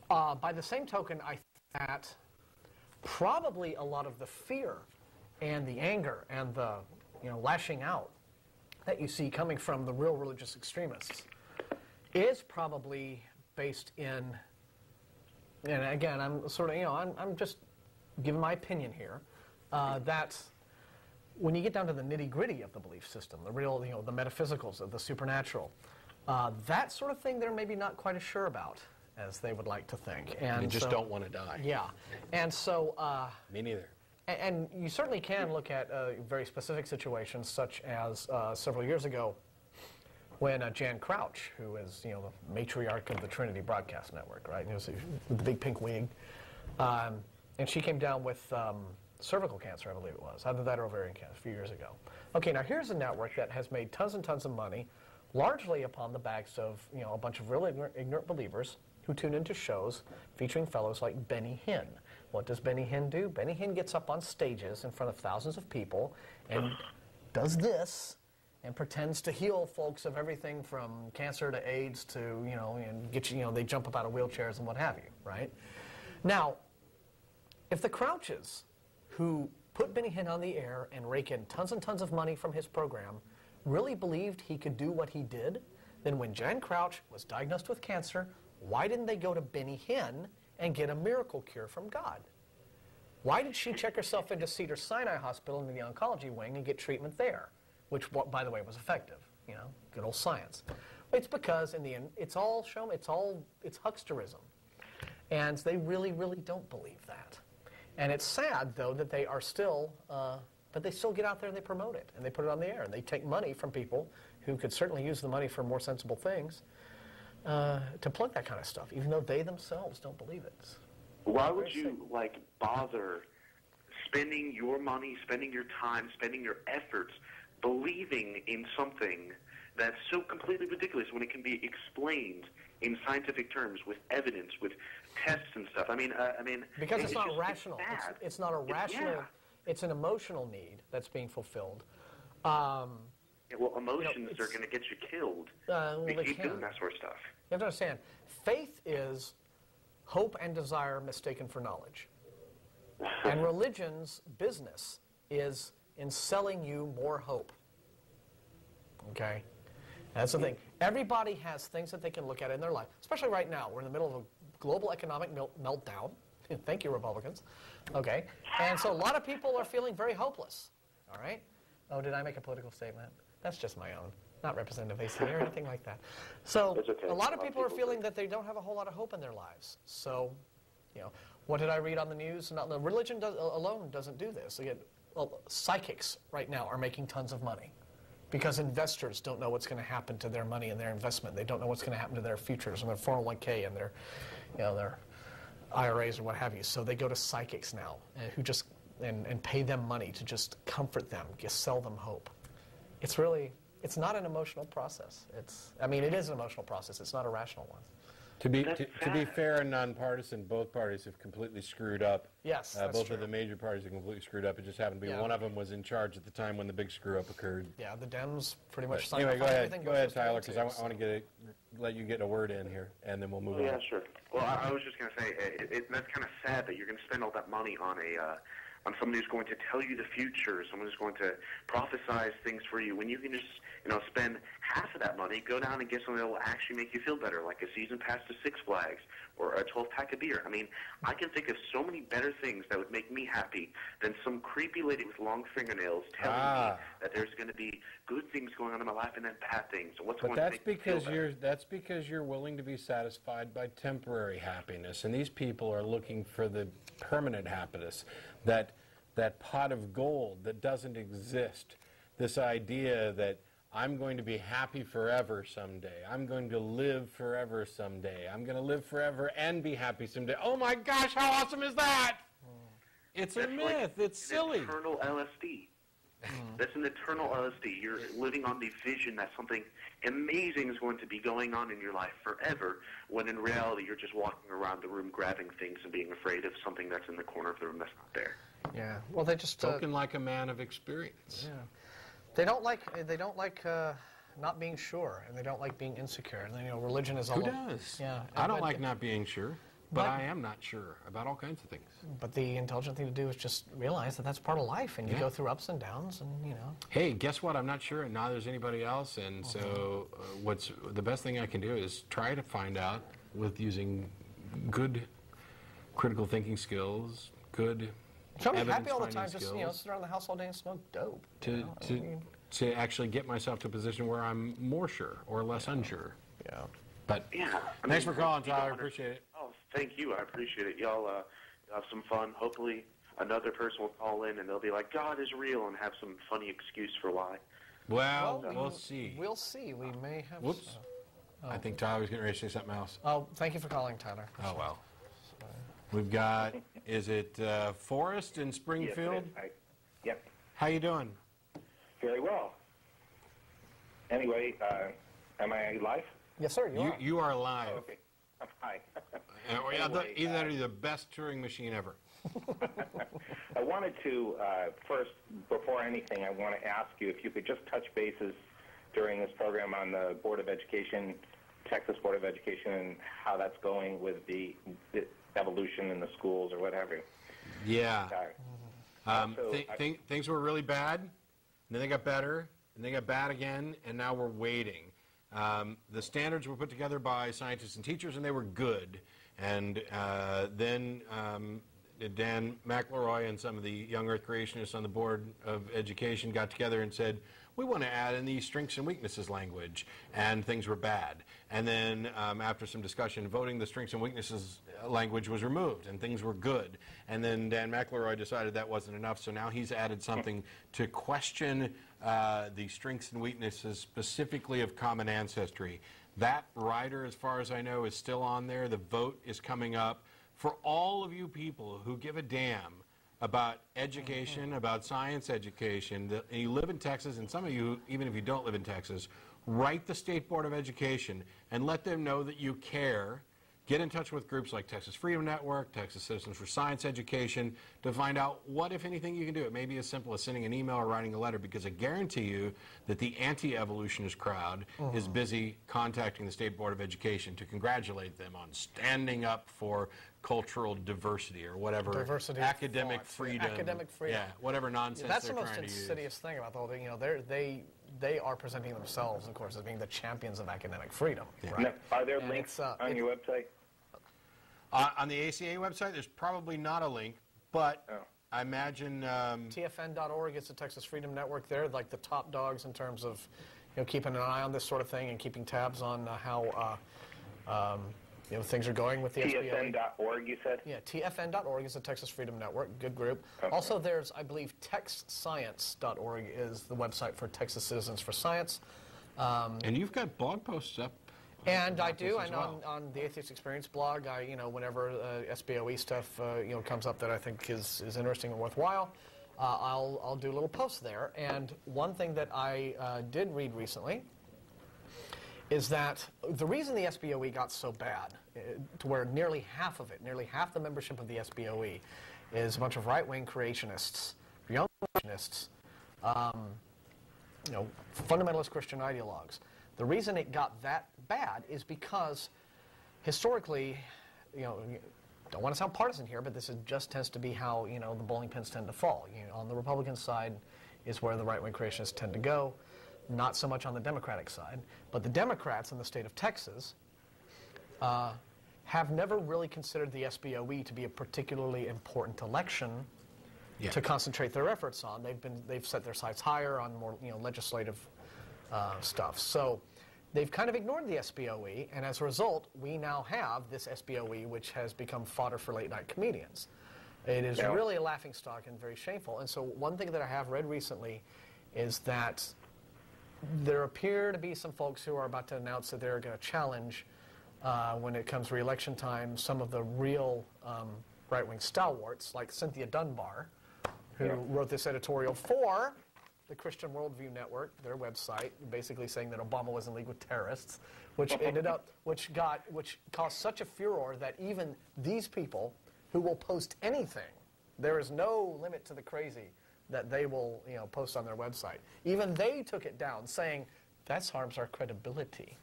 By the same token, I think that probably a lot of the fear and the anger and the lashing out that you see coming from the real religious extremists is probably based in, and again, I'm sort of, I'm just giving my opinion here, that when you get down to the nitty-gritty of the belief system, the real, the metaphysicals of the supernatural, that sort of thing they're maybe not quite as sure about as they would like to think. And you just don't want to die. Yeah. And so... Me neither. And you certainly can look at very specific situations, such as several years ago when Jan Crouch, who is the matriarch of the Trinity Broadcast Network, right? With the big pink wig, and she came down with cervical cancer, I believe it was, either that or ovarian cancer, a few years ago. Okay, now here's a network that has made tons and tons of money, largely upon the backs of a bunch of really ignorant believers who tune into shows featuring fellows like Benny Hinn. What does Benny Hinn do? Benny Hinn gets up on stages in front of thousands of people and does this and pretends to heal folks of everything from cancer to AIDS to, and get they jump up out of wheelchairs and what have you, right? Now, if the Crouches, who put Benny Hinn on the air and rake in tons and tons of money from his program, really believed he could do what he did, then when Jan Crouch was diagnosed with cancer, why didn't they go to Benny Hinn and get a miracle cure from God? Why did she check herself into Cedars-Sinai Hospital in the oncology wing and get treatment there, which, by the way, was effective? Good old science. It's because in the end, it's hucksterism, and they really, really don't believe that. And it's sad, though, that they are still, but they still get out there and they promote it, and they put it on the air, and they take money from people who could certainly use the money for more sensible things to plug that kind of stuff, even though they themselves don't believe it. Why would you, bother spending your money, spending your time, spending your efforts, believing in something that's so completely ridiculous when it can be explained in scientific terms with evidence, with tests and stuff? Because it's not rational. It's not a rational. It's an emotional need that's being fulfilled. Emotions are going to get you killed. They keep doing that sort of stuff. You have to understand, faith is hope and desire mistaken for knowledge. And religion's business is in selling you more hope. Okay? That's the thing. Everybody has things that they can look at in their life, especially right now. We're in the middle of a global economic meltdown. Thank you, Republicans. Okay? And so a lot of people are feeling very hopeless. All right? Oh, did I make a political statement? That's just my own. Not Representative AC or anything like that. So okay. A lot of people are feeling that they don't have a whole lot of hope in their lives. So, what did I read on the news? The religion alone doesn't do this. Again, psychics right now are making tons of money because investors don't know what's going to happen to their money and their investment. They don't know what's going to happen to their futures and their 401k and their, their IRAs or what have you. So they go to psychics now who just and pay them money to just comfort them, just sell them hope. It's not an emotional process. It is an emotional process. It's not a rational one. To be fair and nonpartisan, both parties have completely screwed up. Yes, that's both true. of the major parties have completely screwed up. It just happened to be one of them was in charge at the time when the big screw-up occurred. Yeah, the Dems pretty much signed off on everything. Go ahead, Tyler, because I want to let you get a word in here, and then we'll move on. Yeah, sure. Well, I was just going to say, that's kind of sad that you're going to spend all that money on somebody who's going to tell you the future, someone who's going to prophesize things for you, when you can just, spend half of that money, go down and get something that will actually make you feel better, like a season pass to Six Flags or a 12-pack of beer. I can think of so many better things that would make me happy than some creepy lady with long fingernails telling me that there's going to be good things going on in my life and then bad things. So what's going to make me feel better? That's because you're willing to be satisfied by temporary happiness, and these people are looking for the permanent happiness, that pot of gold that doesn't exist, this idea that I'm going to be happy forever someday. I'm going to live forever someday. I'm going to live forever and be happy someday. Oh my gosh, how awesome is that? It's a myth. It's silly. Eternal LSD. That's an eternal LSD. You're living on the vision that something amazing is going to be going on in your life forever, when in reality you're just walking around the room grabbing things and being afraid of something that's in the corner of the room that's not there. Yeah. Well, they just spoken like a man of experience. Yeah. They don't like not being sure, and they don't like being insecure. And religion is all. Who does? Yeah. I don't like not being sure. But I am not sure about all kinds of things. But the intelligent thing to do is just realize that that's part of life, and you go through ups and downs, and you know. Hey, guess what? I'm not sure, and neither is anybody else. And so, what's the best thing I can do is try to find out with using good critical thinking skills, good. Somebody's happy all the time, just sit around the house all day and smoke dope. To actually get myself to a position where I'm more sure or less unsure. Yeah. But yeah, thanks for calling, Tyler. I appreciate it. Oh, thank you. I appreciate it. Y'all have some fun. Hopefully another person will call in and they'll be like, God is real, and have some funny excuse for why. Well, we'll see. We'll see. We may have... Whoops. I think Tyler's getting ready to say something else. Oh, thank you for calling, Tyler. Oh, well. We've got, is it Forrest in Springfield? Yes, yep. How you doing? Very well. Anyway, am I live? Yes, sir, you are. You are live. Oh, okay. Hi. Anyway, either the best Turing machine ever. I wanted to, first, before anything, I want to ask you if you could just touch bases during this program on the Board of Education, Texas Board of Education, and how that's going with the evolution in the schools or whatever. Yeah. Things were really bad, and then they got better, and they got bad again, and now we're waiting. The standards were put together by scientists and teachers, and they were good. And then Dan McElroy and some of the young Earth creationists on the Board of Education got together and said, we want to add in the strengths and weaknesses language, and things were bad. And then after some discussion and voting, the strengths and weaknesses language was removed, and things were good. And then Dan McElroy decided that wasn't enough, so now he's added something to question the strengths and weaknesses specifically of common ancestry. That rider, as far as I know, is still on there. The vote is coming up. For all of you people who give a damn about education, about science education, and you live in Texas, and some of you, even if you don't live in Texas, write the State Board of Education and let them know that you care. Get in touch with groups like Texas Freedom Network, Texas Citizens for Science Education, to find out what, if anything, you can do. It may be as simple as sending an email or writing a letter, because I guarantee you that the anti-evolutionist crowd is busy contacting the State Board of Education to congratulate them on standing up for cultural diversity or whatever. Diversity academic of thought. freedom. Academic freedom. Yeah, whatever nonsense That's they're the most trying to use. insidious thing about the whole thing. You know, they are presenting themselves, of course, as being the champions of academic freedom. Yeah. Right? Now, are there links on your website? On the ACA website, there's probably not a link, but I imagine... TFN.org is the Texas Freedom Network. They're like the top dogs in terms of, keeping an eye on this sort of thing and keeping tabs on how things are going with the SBOE. TFN.org, you said? Yeah, TFN.org is the Texas Freedom Network. Good group. Okay. Also, there's, I believe, TexScience.org is the website for Texas Citizens for Science. And you've got blog posts up. And I do. I know well. on the Atheist Experience blog, whenever SBOE stuff comes up that I think is interesting and worthwhile, I'll do a little post there. And one thing that I did read recently is that the reason the SBOE got so bad, to where nearly half the membership of the SBOE is a bunch of right-wing creationists, young creationists, fundamentalist Christian ideologues. The reason it got that bad is because historically, don't want to sound partisan here, but this just tends to be how, the bowling pins tend to fall. On the Republican side is where the right-wing creationists tend to go, not so much on the Democratic side. But the Democrats in the state of Texas have never really considered the SBOE to be a particularly important election to concentrate their efforts on. They've set their sights higher on more, legislative stuff. So they've kind of ignored the SBOE, and as a result, we now have this SBOE, which has become fodder for late-night comedians. It is really a laughingstock and very shameful. And so one thing that I have read recently is that there appear to be some folks who are about to announce that they're going to challenge, when it comes re-election time, some of the real right-wing stalwarts, like Cynthia Dunbar, who wrote this editorial for the Christian Worldview Network, their website, basically saying that Obama was in league with terrorists, which caused such a furor that even these people who will post anything, there is no limit to the crazy that they will, post on their website. Even they took it down, saying that harms our credibility.